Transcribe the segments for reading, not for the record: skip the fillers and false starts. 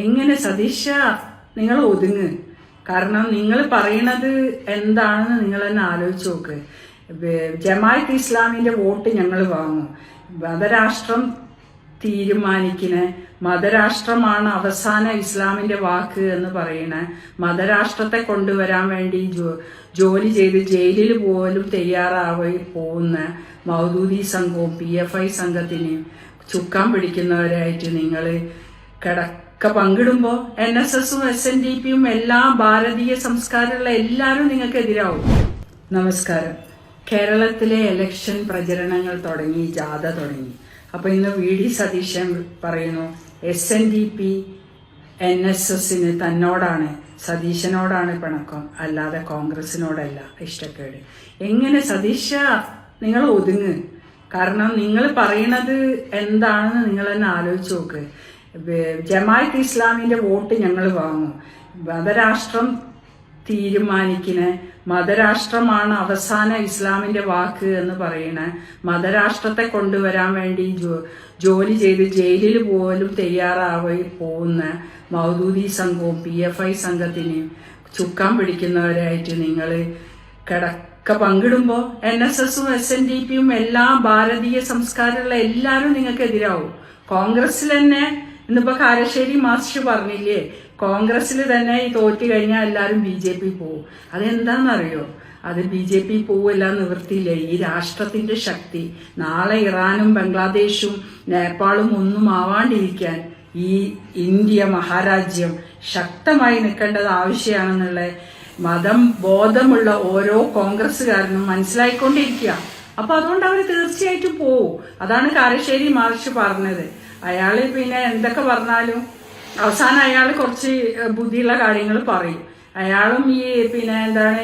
എങ്ങനെ സതീശ നിങ്ങൾ ഒതുങ്ങ്. കാരണം നിങ്ങൾ പറയണത് എന്താണെന്ന് നിങ്ങൾ തന്നെ ആലോചിച്ച് നോക്ക്. ജമാഅത്ത് ഇസ്ലാമിന്റെ വോട്ട് ഞങ്ങൾ വാങ്ങും. മതരാഷ്ട്രം തീരുമാനിക്കുന്ന മതരാഷ്ട്രമാണ് അവസാന ഇസ്ലാമിന്റെ വാക്ക് എന്ന് പറയണ മതരാഷ്ട്രത്തെ കൊണ്ടുവരാൻ വേണ്ടി ജോലി ചെയ്ത് ജയിലിൽ പോലും തയ്യാറായി പോകുന്ന മൗദൂദി സംഘവും PFI സംഘത്തിന് ചുക്കാൻ പിടിക്കുന്നവരായിട്ട് നിങ്ങൾ കിടക്ക പങ്കിടുമ്പോൾ NSSഉം SNDPയും എല്ലാ ഭാരതീയ സംസ്കാരമുള്ള എല്ലാവരും നിങ്ങൾക്ക് എതിരാവും. നമസ്കാരം. കേരളത്തിലെ ഇലക്ഷൻ പ്രചരണങ്ങൾ തുടങ്ങി, ജാഥ തുടങ്ങി. അപ്പൊ ഇന്ന് VD സതീശൻ പറയുന്നു SNDP NSSന് തന്നോടാണ്, സതീശനോടാണ് പിണക്കം, അല്ലാതെ കോൺഗ്രസിനോടല്ല ഇഷ്ടക്കേട്. എങ്ങനെ സതീശ നിങ്ങൾ ഒതുങ്ങ്. കാരണം നിങ്ങൾ പറയണത് എന്താണെന്ന് നിങ്ങൾ തന്നെ ആലോചിച്ച് നോക്ക്. ജമാഅത്ത് ഇസ്ലാമിന്റെ വോട്ട് ഞങ്ങൾ വാങ്ങും. മതരാഷ്ട്രം തീരുമാനിക്കുന്ന മതരാഷ്ട്രമാണ് അവസാന ഇസ്ലാമിന്റെ വാക്ക് എന്ന് പറയണ മതരാഷ്ട്രത്തെ കൊണ്ടുവരാൻ വേണ്ടി ജോലി ചെയ്ത് ജയിലിൽ പോലും തയ്യാറായി പോകുന്ന മൗദൂദി സംഘവും PFI സംഘത്തിന് ചുക്കാൻ പിടിക്കുന്നവരായിട്ട് നിങ്ങൾ കിടക്ക പങ്കിടുമ്പോൾ NSSഉം SNDPയും എല്ലാ ഭാരതീയ സംസ്കാരമുള്ള എല്ലാവരും നിങ്ങൾക്ക് എതിരാവും. കോൺഗ്രസിൽ തന്നെ ഇന്നിപ്പോ കാരശ്ശേരി മാസ്റ്റർ പറഞ്ഞില്ലേ, കോൺഗ്രസിൽ തന്നെ ഈ തോറ്റു കഴിഞ്ഞാൽ എല്ലാവരും BJP പോവും. അതെന്താണെന്നറിയോ? അത് BJP പോവല്ല, നിവൃത്തിയില്ല. ഈ രാഷ്ട്രത്തിന്റെ ശക്തി നാളെ ഇറാനും ബംഗ്ലാദേശും നേപ്പാളും ഒന്നും ആവാണ്ടിരിക്കാൻ ഈ ഇന്ത്യ മഹാരാജ്യം ശക്തമായി നിൽക്കേണ്ടത് ആവശ്യമാണെന്നുള്ള മതം ബോധമുള്ള ഓരോ കോൺഗ്രസ്സുകാരനും മനസ്സിലായിക്കൊണ്ടിരിക്കുക. അപ്പൊ അതുകൊണ്ട് അവർ തീർച്ചയായിട്ടും പോവും. അതാണ് കാരശ്ശേരി മാർച്ച് പറഞ്ഞത്. അയാള് പിന്നെ എന്തൊക്കെ പറഞ്ഞാലും അവസാനം അയാൾ കുറച്ച് ബുദ്ധിയുള്ള കാര്യങ്ങൾ പറയും. അയാളും ഈ പിന്നെ എന്താണ്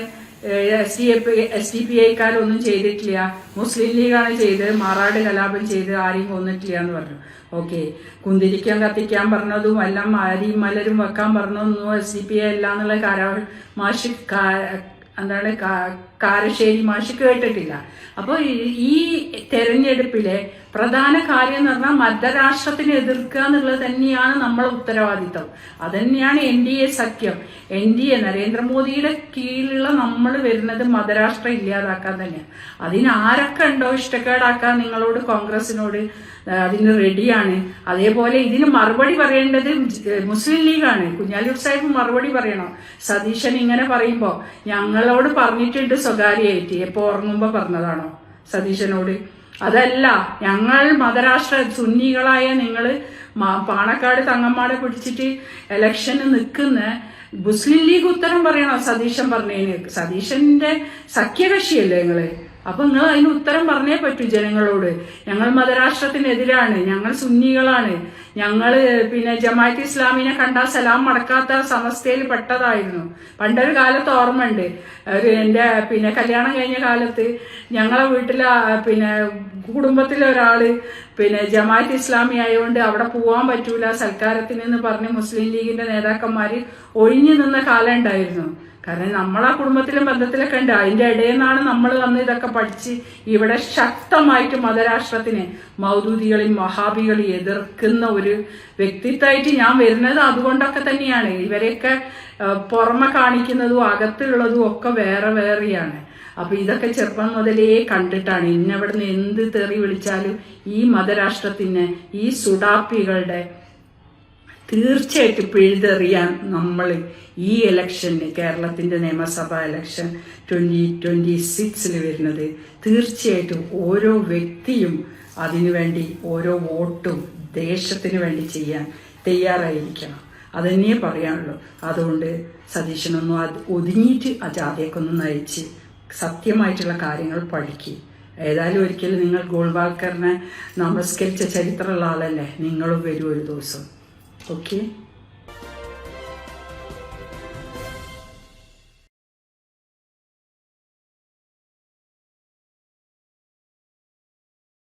SDPIക്കാരൊന്നും ചെയ്തിട്ടില്ല, മുസ്ലിം ലീഗാണ് ചെയ്ത്, മാറാട് കലാപം ചെയ്ത് ആരെയും കൊന്നിട്ടില്ല എന്ന് പറഞ്ഞു. ഓക്കെ, കുന്തിരിക്കാൻ കത്തിക്കാൻ പറഞ്ഞതും എല്ലാം അരിയും മലരും വെക്കാൻ പറഞ്ഞതൊന്നും SDPI അല്ല എന്നുള്ള എന്താണ് കാരശ്ശേരി മാഷ് കേട്ടിട്ടില്ല. അപ്പോൾ ഈ തെരഞ്ഞെടുപ്പിലെ പ്രധാന കാര്യം എന്ന് പറഞ്ഞാൽ മതരാഷ്ട്രത്തിനെ എതിർക്കുക എന്നുള്ളത് തന്നെയാണ് നമ്മളെ ഉത്തരവാദിത്തം. അതന്നെയാണ് NDA സഖ്യം. NDA നരേന്ദ്രമോദിയുടെ കീഴിലുള്ള നമ്മൾ വരുന്നത് മതരാഷ്ട്രം ഇല്ലാതാക്കാൻ തന്നെയാണ്. അതിന് ആരൊക്കെ ഉണ്ടോ ഇഷ്ടക്കേടാക്കാൻ നിങ്ങളോട്, കോൺഗ്രസിനോട്, അതിന് റെഡിയാണ്. അതേപോലെ ഇതിന് മറുപടി പറയേണ്ടത് മുസ്ലിം ലീഗാണ്. കുഞ്ഞാലിയൂർ സാഹിബ് മറുപടി പറയണം. സതീശൻ ഇങ്ങനെ പറയുമ്പോ ഞങ്ങളോട് പറഞ്ഞിട്ടുണ്ട് സ്വകാര്യമായിട്ട്, എപ്പോ ഉറങ്ങുമ്പോ പറഞ്ഞതാണോ സതീശനോട്? അതല്ല, ഞങ്ങൾ മതരാഷ്ട്ര സുന്നികളായ നിങ്ങള് പാണക്കാട് തങ്ങന്മാരെ പിടിച്ചിട്ട് ഇലക്ഷന് നിൽക്കുന്ന മുസ്ലിം ലീഗ് ഉത്തരം പറയണോ സതീശൻ പറഞ്ഞതിന്? സതീശന്റെ സഖ്യകക്ഷിയല്ലേ നിങ്ങള്? അപ്പൊ നിങ്ങൾ അതിന് ഉത്തരം പറഞ്ഞേ പറ്റൂ ജനങ്ങളോട്. ഞങ്ങൾ മതരാഷ്ട്രത്തിനെതിരാണ്, ഞങ്ങൾ സുന്നികളാണ്, ഞങ്ങള് പിന്നെ ജമാഅത്ത് ഇസ്ലാമിനെ കണ്ടാൽ സലാം മടക്കാത്ത സമസ്തയിൽ പെട്ടതായിരുന്നു. പണ്ടൊരു കാലത്ത് ഓർമ്മയുണ്ട്, എന്റെ പിന്നെ കല്യാണം കഴിഞ്ഞ കാലത്ത് ഞങ്ങളെ വീട്ടിലെ പിന്നെ കുടുംബത്തിലെ ഒരാള് പിന്നെ ജമാഅത്ത് ഇസ്ലാമി ആയതുകൊണ്ട് അവിടെ പോവാൻ പറ്റൂല സൽക്കാരത്തിന് എന്ന് പറഞ്ഞ് മുസ്ലിം ലീഗിന്റെ നേതാക്കന്മാര് ഒഴിഞ്ഞു നിന്ന കാലം ഉണ്ടായിരുന്നു. കാരണം നമ്മളാ കുടുംബത്തിലും ബന്ധത്തിലൊക്കെ ഉണ്ട്. അതിന്റെ ഇടയിൽ നിന്നാണ് നമ്മൾ വന്ന് ഇതൊക്കെ പഠിച്ച് ഇവിടെ ശക്തമായിട്ട് മതരാഷ്ട്രത്തിനെ മൗദൂദികളെയും വഹാബികളെയും എതിർക്കുന്ന ഒരു വ്യക്തിത്വമായിട്ട് ഞാൻ വരുന്നത് അതുകൊണ്ടൊക്കെ തന്നെയാണ്. ഇവരെയൊക്കെ പുറമെ കാണിക്കുന്നതും അകത്തുള്ളതും ഒക്കെ വേറെ വേറെയാണ്. അപ്പൊ ഇതൊക്കെ ചെറുപ്പം മുതലേ കണ്ടിട്ടാണ് ഇന്നവിടുന്ന് എന്ത് തെറി വിളിച്ചാലും ഈ മതരാഷ്ട്രത്തിന്, ഈ സുഡാപ്പികളുടെ തീർച്ചയായിട്ടും പിഴുതെറിയാൻ നമ്മൾ ഈ ഇലക്ഷന്, കേരളത്തിന്റെ നിയമസഭാ ഇലക്ഷൻ 2026 വരുന്നത്, തീർച്ചയായിട്ടും ഓരോ വ്യക്തിയും അതിനുവേണ്ടി ഓരോ വോട്ടും ദേശത്തിന് വേണ്ടി ചെയ്യാൻ തയ്യാറായിരിക്കണം. അതന്നെ പറയാനുള്ളൂ. അതുകൊണ്ട് സതീശനൊന്നും ഒതുങ്ങിയിട്ട് ആ ജാഥയൊക്കൊന്നും നയിച്ച് സത്യമായിട്ടുള്ള കാര്യങ്ങൾ പഠിക്കുക. ഏതായാലും ഒരിക്കലും നിങ്ങൾ ഗോൾവാൾക്കറിനെ നമസ്കരിച്ച ചരിത്രമുള്ള ആളല്ലേ, നിങ്ങളും വരും ഒരു ദിവസം. ഓക്കെ.